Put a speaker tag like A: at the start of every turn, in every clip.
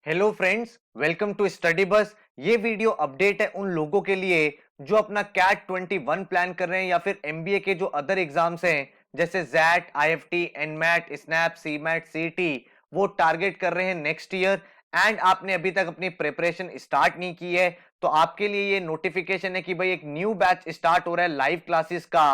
A: Hello friends, welcome to Study Bus. ये video update है उन लोगों के लिए जो अपना कैट 21 प्लान कर रहे हैं या फिर एमबीए के जो अदर एग्जाम्स हैं जैसे XAT, IFT, NMAT, SNAP, CMAT, CET वो टारगेट कर रहे हैं नेक्स्ट ईयर एंड आपने अभी तक अपनी प्रिपरेशन स्टार्ट नहीं की है। तो आपके लिए ये नोटिफिकेशन है कि भाई एक न्यू बैच स्टार्ट हो रहा है लाइव क्लासेस का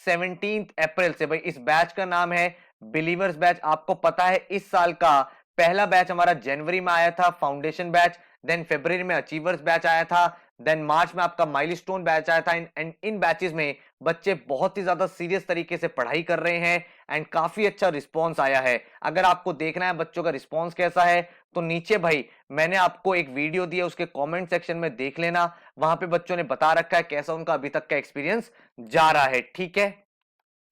A: 17 अप्रैल से। भाई इस बैच का नाम है बिलीवर्स बैच। आपको पता है इस साल का पहला बैच हमारा जनवरी में आया था, फाउंडेशन बैच। देन फरवरी में अचीवर्स बैच आया था। देन मार्च में आपका माइलस्टोन बैच आया था। इन बैचेस में बच्चे बहुत ही ज्यादा सीरियस तरीके से पढ़ाई कर रहे हैं एंड काफी अच्छा रिस्पॉन्स आया है। अगर आपको देखना है बच्चों का रिस्पॉन्स कैसा है तो नीचे भाई मैंने आपको एक वीडियो दी है, उसके कमेंट सेक्शन में देख लेना। वहां पे बच्चों ने बता रखा है कैसा उनका अभी तक का एक्सपीरियंस जा रहा है। ठीक है,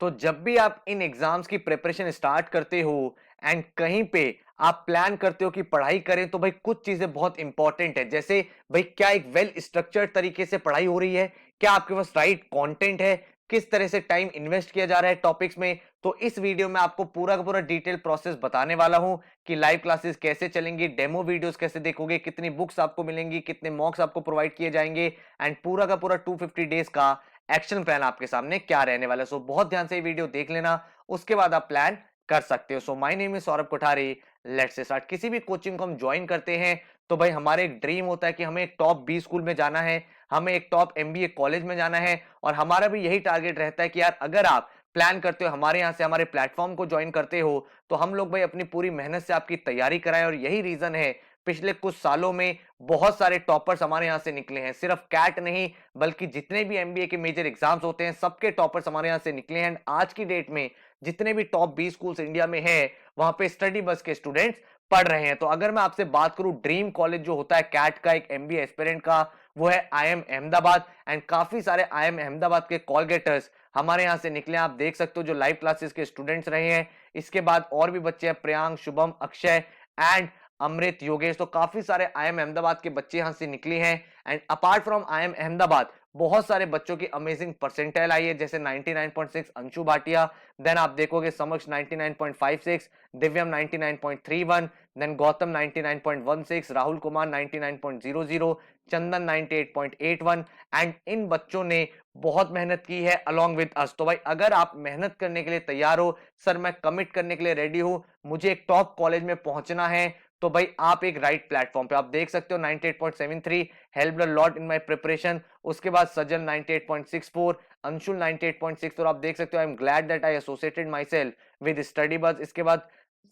A: तो जब भी आप इन एग्जाम्स की प्रिपरेशन स्टार्ट करते हो एंड कहीं पे आप प्लान करते हो कि पढ़ाई करें तो भाई कुछ चीजें बहुत इंपॉर्टेंट है। जैसे भाई क्या एक वेल स्ट्रक्चर्ड तरीके से पढ़ाई हो रही है, क्या आपके पास राइट कंटेंट है, किस तरह से टाइम इन्वेस्ट किया जा रहा है टॉपिक्स में। तो इस वीडियो में आपको पूरा का पूरा डिटेल प्रोसेस बताने वाला हूं कि लाइव क्लासेस कैसे चलेंगी, डेमो वीडियोस कैसे देखोगे, कितनी बुक्स आपको मिलेंगी, कितने मॉक्स आपको प्रोवाइड किए जाएंगे एंड पूरा का पूरा 250 डेज का एक्शन प्लान आपके सामने क्या रहने वाला है। सो बहुत ध्यान से ये वीडियो देख लेना, उसके बाद आप प्लान कर सकते हो। So my name is Saurabh Kothari. Let's start. किसी भी कोचिंग को हम ज्वाइन करते हैं तो भाई हमारे एक ड्रीम होता है कि हमें एक टॉप 20 स्कूल में जाना है, हमें एक टॉप एमबीए कॉलेज में जाना है। और हमारा भी यही टारगेट रहता है कि यार अगर आप प्लान करते हो हमारे यहाँ से, हमारे प्लेटफॉर्म को ज्वाइन करते हो तो हम लोग भाई अपनी पूरी मेहनत से आपकी तैयारी कराएं। और यही रीजन है पिछले कुछ सालों में बहुत सारे टॉपर्स हमारे यहाँ से निकले हैं। सिर्फ कैट नहीं बल्कि जितने भी एमबीए के मेजर एग्जाम्स होते हैं सबके टॉपर्स हमारे यहाँ से निकले हैं। आज की डेट में जितने भी टॉप 20 स्कूल्स इंडिया में हैं वहां पे स्टडी बस के स्टूडेंट्स पढ़ रहे हैं। तो अगर मैं आपसे बात करूं ड्रीम कॉलेज जो होता है कैट का एक एमबीए एस्पिरेंट का, वो है आईएम अहमदाबाद। एंड काफी सारे आईएम अहमदाबाद के कॉल गेटर्स हमारे यहाँ से निकले। आप देख सकते हो जो लाइव क्लासेस के स्टूडेंट्स रहे हैं। इसके बाद और भी बच्चे हैं, प्रियांक, शुभम, अक्षय एंड अमृत, योगेश। तो काफी सारे आईएम अहमदाबाद के बच्चे यहां से निकले हैं। And apart from IIM Ahmedabad बहुत सारे बच्चों की अमेजिंग परसेंटाइल आई है, जैसे 99.6 अंशु भाटिया। देन आप देखोगे समक्ष 99.56, दिव्यम 99.31, देन गौतम 99.16, राहुल कुमार 99.00, चंदन 98.81। एंड इन बच्चों ने बहुत मेहनत की है अलॉन्ग विद अस। तो भाई अगर आप मेहनत करने के लिए तैयार हो, सर मैं कमिट करने के लिए रेडी हूं, मुझे एक टॉप कॉलेज में पहुंचना है, तो भाई आप एक राइट प्लेटफॉर्म पे। आप देख सकते हो 98.73 help a lot in my preparation. उसके बाद सजल 98.64, अंशुल 98.64। आप देख सकते हो I am glad that I associated myself with Study Buzz. इसके बाद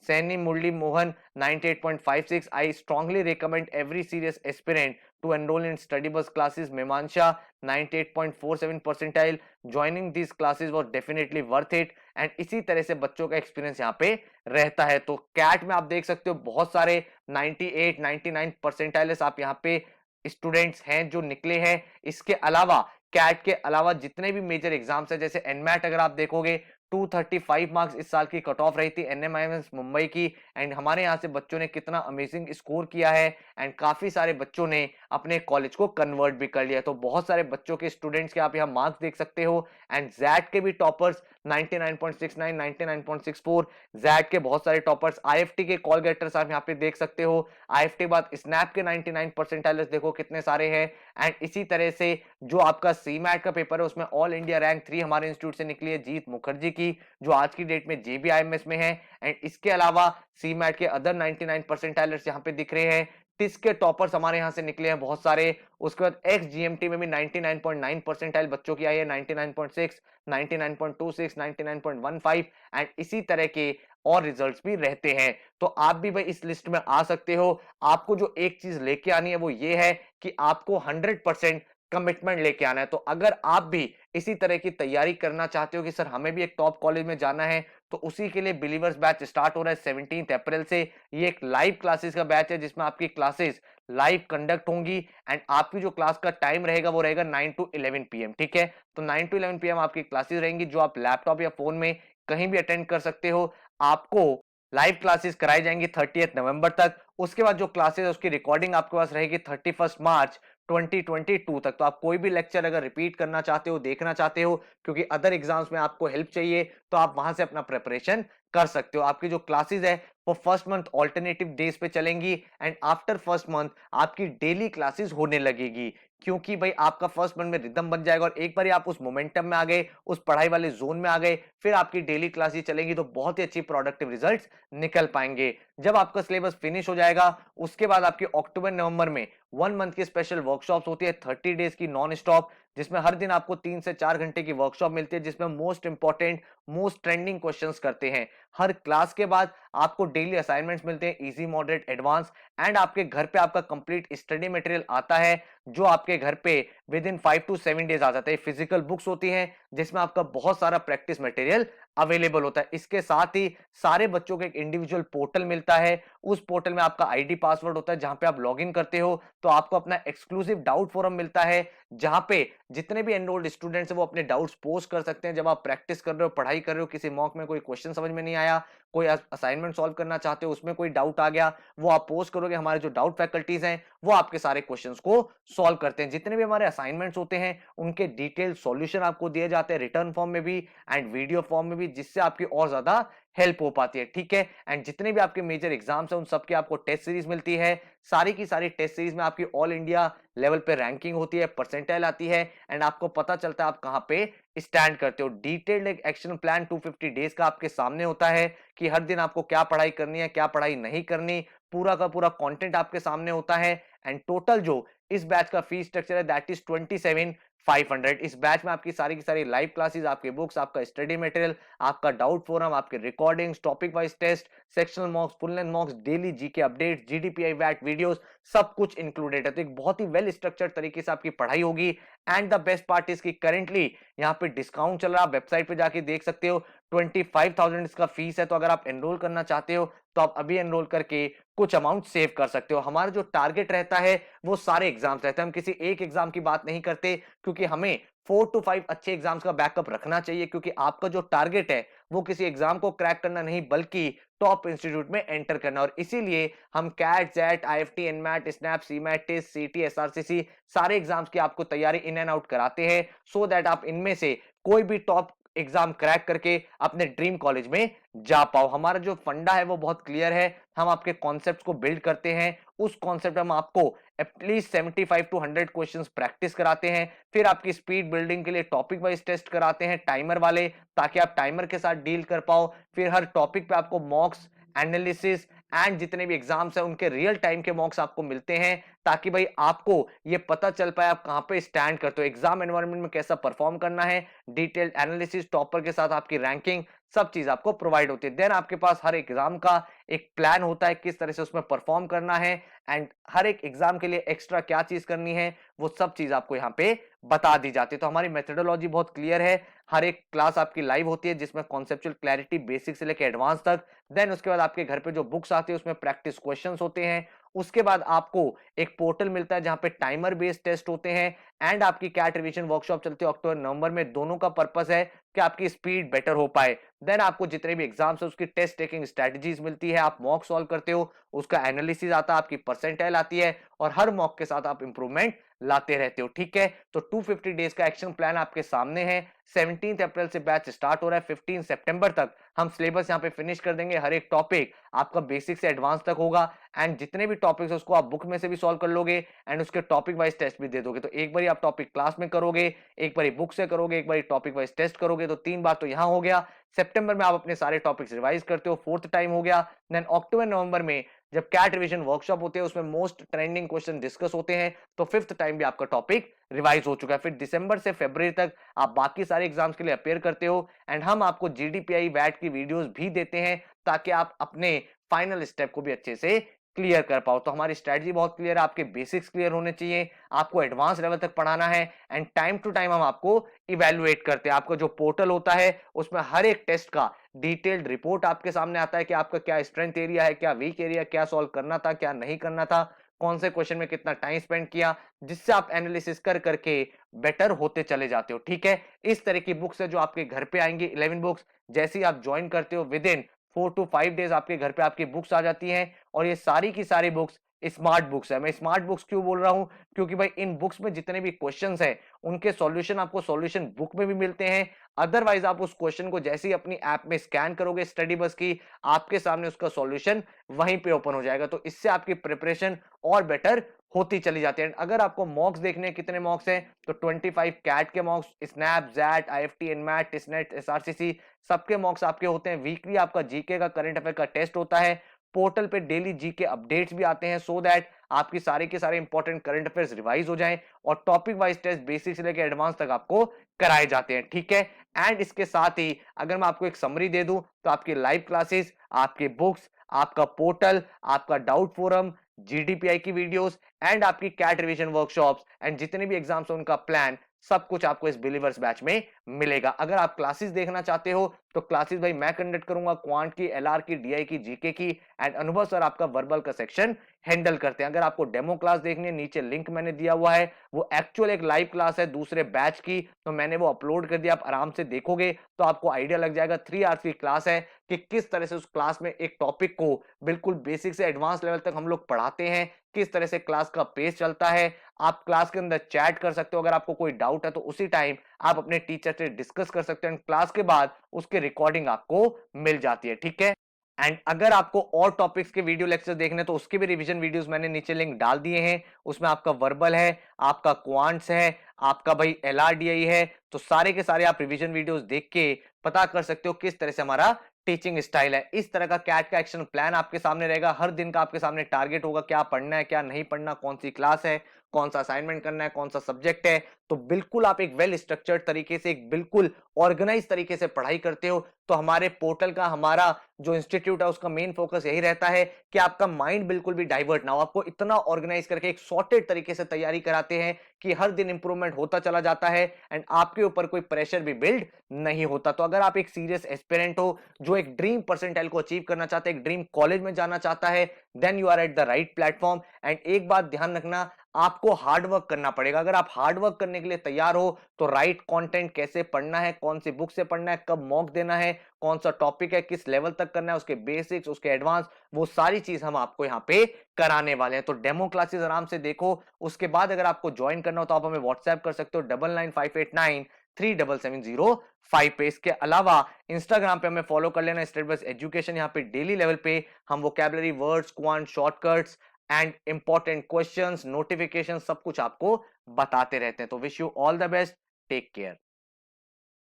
A: Saini Murli Mohan 98.56। I strongly recommend every serious aspirant to enrol in Study Buzz classes. Mimansha 98.47 percentile, joining this classes was definitely worth it. And इसी तरह से बच्चों का experience यहाँ पे रहता है। तो कैट में आप देख सकते हो बहुत सारे 98 99 परसेंटाइल्स आप यहाँ पे स्टूडेंट्स हैं जो निकले हैं। इसके अलावा कैट के अलावा जितने भी मेजर एग्जाम्स हैं जैसे एनमैट, अगर आप देखोगे 235 मार्क्स इस साल की कट ऑफ रही थी एनएमआईएमएस मुंबई की। एंड हमारे यहाँ से बच्चों ने कितना अमेजिंग स्कोर किया है एंड काफी सारे बच्चों ने अपने कॉलेज को कन्वर्ट भी कर लिया। तो बहुत सारे बच्चों के स्टूडेंट्स के आप यहाँ मार्क्स देख सकते हो। एंड जैट के भी टॉपर्स 99.69, 99.64, जैट के बहुत सारे टॉपर्स। आईएफटी के कॉल गेटर्स आप यहाँ पे देख सकते हो। आईएफटी के बाद स्नैप के 99 परसेंटाइल्स देखो कितने सारे हैं। एंड इसी तरह से जो आपका सीमैट का पेपर है उसमें ऑल इंडिया रैंक 3 हमारे इंस्टीट्यूट से निकली है, जीत मुखर्जी की, जो आज की डेट में जेबीआईएमएस में है। एंड इसके अलावा सीमैट के अदर 99 परसेंटाइलर्स यहाँ पे दिख रहे हैं। टिस के टॉपर्स हमारे यहाँ से निकले हैं बहुत सारे। उसके बाद एक्स जीएमटी में भी 99.9 परसेंटाइल बच्चों की आई है, 99.6, 99.26, 99.15। एंड इसी तरह के और रिजल्ट्स भी रहते हैं। तो आप भी भाई इस लिस्ट में आ सकते हो। आपको जो एक चीज लेके आनी है वो ये है कि आपको 100% कमिटमेंट लेके आना है। तो अगर आप भी इसी तरह की तैयारी करना चाहते हो कि सर हमें भी एक टॉप कॉलेज में जाना है, तो उसी के लिए बिलीवर्स बैच स्टार्ट हो रहा है 17 अप्रैल से। ये एक लाइव क्लासेस का बैच है जिसमें आपकी क्लासेस लाइव कंडक्ट होंगी। एंड आपकी जो क्लास का टाइम रहेगा वो रहेगा 9 to 11 पीएम। ठीक है, तो 9 to 11 पीएम आपकी क्लासेस रहेंगी जो आप लैपटॉप या फोन में कहीं भी अटेंड कर सकते हो। आपको लाइव क्लासेस कराई जाएंगी 30 नवंबर तक। उसके बाद जो क्लासेस है उसकी रिकॉर्डिंग आपके पास रहेगी 31 मार्च 2022 तक। तो आप कोई भी लेक्चर अगर रिपीट करना चाहते हो, देखना चाहते हो, क्योंकि अदर एग्जाम्स में आपको हेल्प चाहिए, तो आप वहां से अपना प्रिपरेशन कर सकते हो। आपकी जो क्लासेस है वो फर्स्ट मंथ ऑल्टरनेटिव डेज पे चलेंगी एंड आफ्टर फर्स्ट मंथ आपकी डेली क्लासेस होने लगेगी, क्योंकि भाई आपका फर्स्ट मंथ में रिदम बन जाएगा और एक बार आप उस मोमेंटम में आ गए, उस पढ़ाई वाले जोन में आ गए, फिर आपकी डेली क्लासेस चलेंगी तो बहुत ही अच्छी प्रोडक्टिव रिजल्ट्स निकल पाएंगे। जब आपका सिलेबस फिनिश हो जाएगा उसके बाद आपके अक्टूबर नवंबर में 1 मंथ की स्पेशल वर्कशॉप्स होती है, 30 डेज की नॉन स्टॉप, जिसमें हर दिन आपको 3 से 4 घंटे की वर्कशॉप मिलती है, जिसमें most important most trending questions करते हैं। हर क्लास के बाद आपको डेली असाइनमेंट्स मिलते हैं, इजी मॉडरेट एडवांस, एंड आपके घर पे आपका कंप्लीट स्टडी मटेरियल आता है जो आपके घर पे विद इन 5 to 7 डेज आ जाता है। फिजिकल बुक्स होती हैं जिसमें आपका बहुत सारा प्रैक्टिस मटेरियल अवेलेबल होता है। इसके साथ ही सारे बच्चों को एक इंडिविजुअल पोर्टल मिलता है, उस पोर्टल में आपका आईडी पासवर्ड होता है जहां पे आप लॉग इन करते हो तो आपको अपना एक्सक्लूसिव डाउट फोरम मिलता है, जहां पे जितने भी एनरोल्ड स्टूडेंट्स हैं वो अपने डाउट्स पोस्ट कर सकते हैं। जब आप प्रैक्टिस कर रहे हो, पढ़ाई कर रहे हो, किसी मॉक में कोई क्वेश्चन समझ में नहीं आया, कोई असाइनमेंट सॉल्व करना चाहते हो, उसमें कोई डाउट आ गया, वो आप पोस्ट करोगे, हमारे जो डाउट फैकल्टीज हैं वो आपके सारे क्वेश्चंस को सॉल्व करते हैं। जितने भी हमारे असाइनमेंट्स होते हैं उनके डिटेल सॉल्यूशन आपको दिए जाते हैं रिटर्न फॉर्म में भी एंड वीडियो फॉर्म में भी, जिससे आपकी और ज्यादा हेल्प हो पाती है। ठीक है, एंड जितने भी आपके मेजर एग्जाम्स हैं उन सबके आपको टेस्ट सीरीज मिलती है। सारी की सारी टेस्ट सीरीज में आपकी ऑल इंडिया लेवल पे रैंकिंग होती है, परसेंटाइल आती है एंड आपको पता चलता है आप कहां पे स्टैंड करते हो। डिटेल्ड एक एक्शन प्लान 250 डेज का आपके सामने होता है कि हर दिन आपको क्या पढ़ाई करनी है, क्या पढ़ाई नहीं करनी, पूरा का पूरा कंटेंट आपके सामने होता है। एंड टोटल जो इस बैच का फीस स्ट्रक्चर है दैट इज 27,500। इस बैच में आपकी सारी की सारी लाइव क्लासेस, आपके बुक्स, आपका स्टडी मटेरियल, आपका डाउट फोरम, आपके recordings, topic wise test, sectional mocks, full length mocks, daily GK updates, GDPI वैट वीडियोस, सब कुछ इंक्लूडेड है। तो एक बहुत ही वेल स्ट्रक्चर्ड तरीके से आपकी पढ़ाई होगी। And the best part is की करेंटली यहाँ पे डिस्काउंट चल रहा है, वेबसाइट पे जाके देख सकते हो। 25,000 इसका फीस है, तो अगर आप एनरोल करना चाहते हो तो आप अभी एनरोल करके कुछ अमाउंट सेव कर सकते हो। हमारा जो टारगेट रहता है वो सारे एग्जाम्स रहते हैं, हम किसी एक एग्जाम की बात नहीं करते, क्योंकि हमें 4 to 5 अच्छे एग्जाम्स का बैकअप रखना चाहिए, क्योंकि आपका जो टारगेट है वो किसी एग्जाम को क्रैक करना नहीं बल्कि टॉप इंस्टीट्यूट में एंटर करना। और इसीलिए हम CAT, XAT, IFT, NMAT, SNAP, CMAT, test, CET, SRCC सारे एग्जाम्स की आपको तैयारी इन एंड आउट कराते हैं, सो दैट आप इनमें से कोई भी टॉप एग्जाम क्रैक करके अपने ड्रीम कॉलेज में जा पाओ। हमारा जो फंडा है वो बहुत क्लियर है, हम आपके कॉन्सेप्ट्स को बिल्ड करते हैं, उस कॉन्सेप्ट में हम आपको एटलीस्ट 75 to 100 क्वेश्चंस प्रैक्टिस कराते हैं, फिर आपकी स्पीड बिल्डिंग के लिए टॉपिक वाइज टेस्ट कराते हैं टाइमर वाले, ताकि आप टाइमर के साथ डील कर पाओ। फिर हर टॉपिक पे आपको मॉक्स, एनालिसिस एंड जितने भी एग्जाम्स हैं उनके रियल टाइम के मॉक्स आपको मिलते हैं, ताकि भाई आपको ये पता चल पाए आप कहां पे स्टैंड करते हो, एग्जाम एनवायरनमेंट में कैसा परफॉर्म करना है। डिटेल्ड एनालिसिस, टॉपर के साथ आपकी रैंकिंग, सब चीज आपको प्रोवाइड होती है। देन आपके पास हर एग्जाम का एक प्लान होता है किस तरह से उसमें परफॉर्म करना है, एंड हर एक एग्जाम के लिए एक्स्ट्रा क्या चीज करनी है वो सब चीज आपको यहाँ पे बता दी जाती है। तो हमारी मेथोडोलॉजी बहुत क्लियर है, हर एक क्लास आपकी लाइव होती है जिसमें कॉन्सेप्चुअल क्लैरिटी बेसिक से लेकर एडवांस तक। देन उसके बाद आपके घर पे जो बुक्स आती है उसमें प्रैक्टिस क्वेश्चंस होते हैं। उसके बाद आपको एक पोर्टल मिलता है जहां पे टाइमर बेस्ड टेस्ट होते हैं, एंड आपकी कैट रिवीजन वर्कशॉप चलती है अक्टूबर नवंबर में। दोनों का पर्पस है कि आपकी स्पीड बेटर हो पाए। देन आपको जितने भी एग्जाम्स है उसकी टेस्ट टेकिंग स्ट्रेटजीज मिलती है, आप मॉक सॉल्व करते हो, उसका एनालिसिस आता है, आपकी परसेंटाइल आती है, और हर मॉक के साथ आप इंप्रूवमेंट लाते रहते हो। ठीक है, तो 250 डेज का एक्शन प्लान आपके सामने है। 17 अप्रैल से बैच स्टार्ट हो रहा है, 15 सितंबर तक हम सिलेबस यहाँ पे फिनिश कर देंगे। हर एक टॉपिक आपका बेसिक से एडवांस तक होगा, एंड जितने भी टॉपिक्स है उसको आप बुक में से भी सॉल्व कर लोगे एंड उसके टॉपिक वाइज टेस्ट भी दे दोगे। तो एक बार आप टॉपिक क्लास में करोगे, एक बार बुक से करोगे, एक बार टॉपिक वाइज टेस्ट करोगे, तो 3 बार तो यहाँ हो गया। सितंबर में आप अपने सारे टॉपिक्स रिवाइज करते हो, 4th टाइम हो गया। देन अक्टूबर नवंबर में जब कैट रिवीजन वर्कशॉप होते हैं उसमें मोस्ट ट्रेंडिंग क्वेश्चन डिस्कस होते हैं, तो 5th टाइम भी आपका टॉपिक रिवाइज हो चुका है। फिर दिसंबर से फरवरी तक आप बाकी सारे एग्जाम्स के लिए अपेयर करते हो, एंड हम आपको जीडीपीआई वैट की वीडियोस भी देते हैं ताकि आप अपने फाइनल स्टेप को भी अच्छे से क्लियर कर पाओ। तो हमारी स्ट्रेटजी बहुत क्लियर है, आपके बेसिक्स क्लियर होने चाहिए, आपको एडवांस लेवल तक पढ़ाना है, एंड टाइम टू टाइम हम आपको इवेलुएट करते हैं। आपका जो पोर्टल होता है उसमें हर एक टेस्ट का डिटेल्ड रिपोर्ट आपके सामने आता है कि आपका क्या स्ट्रेंथ एरिया है, क्या वीक एरिया, क्या सॉल्व करना था, क्या नहीं करना था, कौन से क्वेश्चन में कितना टाइम स्पेंड किया, जिससे आप एनालिसिस कर करके बेटर होते चले जाते हो। ठीक है, इस तरह की बुक्स है जो आपके घर पे आएंगी, 11 बुक्स। जैसे ही आप ज्वाइन करते हो विद इन 4 to 5 डेज आपके घर पे आपकी बुक्स आ जाती हैं, और ये सारी की सारी बुक्स स्मार्ट बुक्स है। मैं स्मार्ट बुक्स क्यों बोल रहा हूं, क्योंकि भाई इन बुक्स में जितने भी क्वेश्चंस हैं उनके सॉल्यूशन आपको सॉल्यूशन बुक में भी मिलते हैं। अदरवाइज आप उस क्वेश्चन को जैसे ही अपनी ऐप में स्कैन करोगे स्टडी बस की, आपके सामने उसका सॉल्यूशन वहीं पे ओपन हो जाएगा। तो इससे आपकी प्रिपरेशन और बेटर होती चली जाती है। अगर आपको मॉक्स देखने हैं, कितने मॉक्स हैं, तो 25 कैट के mocks, SNAP, XAT, IFT, NMAT, TISSNET, SRCC, सबके मॉक्स आपके होते हैं। वीकली आपका जीके का, करंट अफेयर का टेस्ट होता है। पोर्टल पे डेली जीके अपडेट्स भी आते हैं, सो दैट आपकी सारे के सारे इंपॉर्टेंट करंट अफेयर्स रिवाइज हो जाएं, और टॉपिक वाइज टेस्ट बेसिक से लेकर एडवांस तक आपको कराए जाते हैं। ठीक है। एंड इसके साथ ही अगर मैं आपको एक समरी दे दूं, तो आपकी लाइव क्लासेस, आपके बुक्स, आपका पोर्टल, आपका डाउट फोरम, जीडीपीआई की वीडियोस एंड आपकी कैट रिवीजन वर्कशॉप्स एंड जितने भी एग्जाम्स हैं उनका प्लान, सब कुछ आपको इस बिलीवर्स बैच में मिलेगा। अगर आप क्लासेस देखना चाहते हो तो क्लासेस भाई मैं कंडक्ट करूंगा, क्वांट की, एलआर की, डीआई की, जीके की, एंड अनुभव सर आपका वर्बल का सेक्शन हैंडल करते हैं। अगर आपको डेमो क्लास देखनी है, नीचे लिंक मैंने दिया हुआ है, वो एक्चुअल एक लाइव क्लास है दूसरे बैच की, तो मैंने वो अपलोड कर दिया। आप आराम से देखोगे तो आपको आइडिया लग जाएगा। 3 आवर्स की क्लास है कि किस तरह से उस क्लास में एक टॉपिक को बिल्कुल बेसिक से एडवांस लेवल तक हम लोग पढ़ाते हैं, किस तरह से क्लास का पेस चलता है। आप क्लास के अंदर चैट कर सकते हो, अगर आपको कोई डाउट है तो उसी टाइम आप अपने टीचर से डिस्कस कर सकते हैं। क्लास के बाद उसके रिकॉर्डिंग आपको मिल जाती है। ठीक है। एंड अगर आपको और टॉपिक्स के वीडियो लेक्चर देखने तो उसके भी रिवीजन वीडियोस मैंने नीचे लिंक डाल दिए हैं। उसमें आपका वर्बल है, आपका क्वांट्स है, आपका भाई एलआरडीआई है, तो सारे के सारे आप रिवीजन वीडियोस देख के पता कर सकते हो किस तरह से हमारा टीचिंग स्टाइल है। इस तरह का कैट का एक्शन प्लान आपके सामने रहेगा। हर दिन का आपके सामने टारगेट होगा, क्या पढ़ना है, क्या नहीं पढ़ना, कौन सी क्लास है, कौन सा असाइनमेंट करना है, कौन सा सब्जेक्ट है। तो बिल्कुल आप एक वेल स्ट्रक्चर्ड तरीके से, एक बिल्कुल ऑर्गेनाइज तरीके से पढ़ाई करते हो। तो हमारे पोर्टल का, हमारा जो इंस्टीट्यूट है उसका मेन फोकस यही रहता है कि आपका माइंड बिल्कुल भी डाइवर्ट ना हो। आपको इतना ऑर्गेनाइज करके एक सॉर्टेड तरीके से तैयारी कराते हैं कि हर दिन इंप्रूवमेंट होता चला जाता है एंड आपके ऊपर कोई प्रेशर भी बिल्ड नहीं होता। तो अगर आप एक सीरियस एस्पिरेंट हो जो एक ड्रीम परसेंटाइल को अचीव करना चाहते हैं, एक ड्रीम कॉलेज में जाना चाहता है, then you are at the right platform. And एक बात ध्यान रखना, आपको हार्ड वर्क करना पड़ेगा। अगर आप हार्ड वर्क करने के लिए तैयार हो तो राइट कंटेंट कैसे पढ़ना है, कौन सी बुक से पढ़ना है, कब मॉक देना है, कौन सा टॉपिक है, किस लेवल तक करना है, उसके बेसिक्स, उसके एडवांस, वो सारी चीज हम आपको यहाँ पे कराने वाले हैं। तो डेमो क्लासेस आराम से देखो। उसके बाद अगर आपको ज्वाइन करना हो तो आप हमें व्हाट्सएप कर सकते हो 9958937705 पे। इसके अलावा इंस्टाग्राम पे हमें फॉलो कर लेना, स्टेट बस एजुकेशन। यहाँ पे डेली लेवल पे हम vocabulary, words, quant, shortcuts and important questions, notification, सब कुछ आपको बताते रहते हैं। तो wish you all the best, take care.